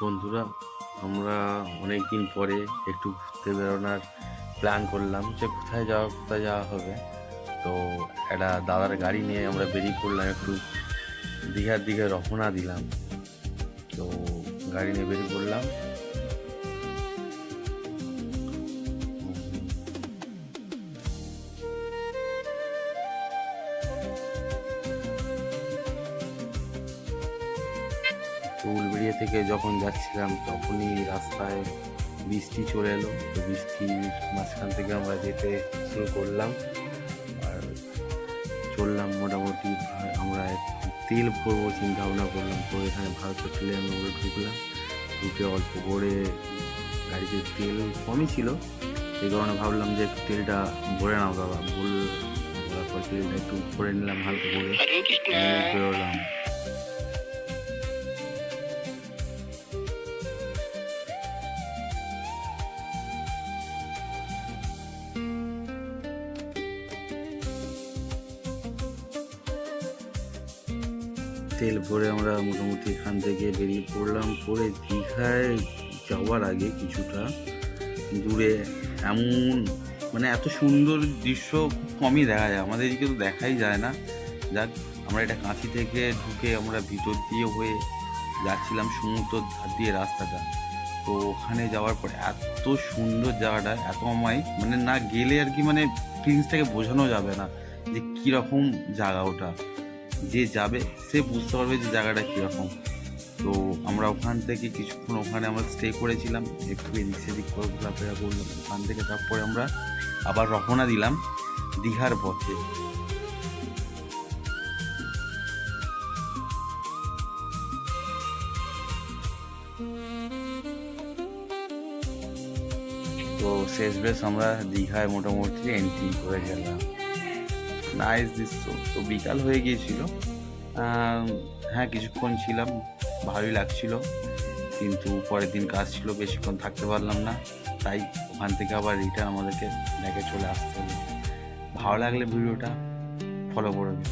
বন্ধুরা, আমরা অনেক দিন পরে একটু ঘুরতে বেরোনোর প্ল্যান করলাম যে কোথায় যাওয়া হবে। তো একটা দাদার গাড়ি নিয়ে আমরা বেরিয়ে পড়লাম, একটু দীঘার দিকে রওনা দিলাম। তো গাড়ি নিয়ে বেরিয়ে পড়লাম। তো উলবেড়িয়া থেকে যখন যাচ্ছিলাম তখনই রাস্তায় বৃষ্টি চলে এলো। তো বৃষ্টির মাঝখান থেকে আমরা যেতে শুরু করলাম আর চললাম মোটামুটি। আমরা একটু তেল ভরবো চিন্তা ভাবনা করলাম। তো এখানে ভারত পেট্রোলিয়াম আমরা ঢুকলাম। ঢুকে অল্প করে গাড়িতে তেল কমই ছিল, সেই কারণে ভাবলাম যে একটু তেলটা ভরে নাও দাদা। বলার পর তেলটা একটু ভরে নিলাম হালকা করে, নিয়ে বেরোলাম। তেল ভরে আমরা মোটামুটি এখান থেকে বেরিয়ে পড়লাম। পরে দীঘায় যাওয়ার আগে কিছুটা দূরে এমন মানে এত সুন্দর দৃশ্য খুব কমই দেখা যায়, আমাদের এদিকে তো দেখাই যায় না। যাক, আমরা এটা কাঁথি থেকে ঢুকে আমরা ভিতর দিয়ে হয়ে যাচ্ছিলাম সমুদ্র ধার দিয়ে রাস্তাটা। তো ওখানে যাওয়ার পরে এত সুন্দর জায়গাটা, এত আমায় মানে না গেলে আর কি মানে ফিলিংসটাকে বোঝানো যাবে না যে কীরকম জায়গা ওটা। যে যাবে সে বুঝতে পারবে যে জায়গাটা কীরকম। তো আমরা ওখান থেকে কিছুক্ষণ ওখানে আমরা স্টে করেছিলাম, একটু এদিক সেদিক করে ঘোরাফেরা করলাম। ওখান থেকে তারপরে আমরা আবার রওনা দিলাম দীঘার পথে। তো শেষ বেশ আমরা দীঘায় মোটামুটি এন্ট্রি করে গেলাম। নাইস দৃশ্য। তো বিকাল হয়ে গিয়েছিল। হ্যাঁ, কিছুক্ষণ ছিলাম, ভালোই লাগছিল, কিন্তু পরের দিন কাজ ছিল, বেশিক্ষণ থাকতে পারলাম না। তাই ওখান থেকে আবার রিটার্ন আমাদেরকে ব্যাকে চলে আসতে হলো। ভালো লাগলে ভিডিওটা ফলো করবে।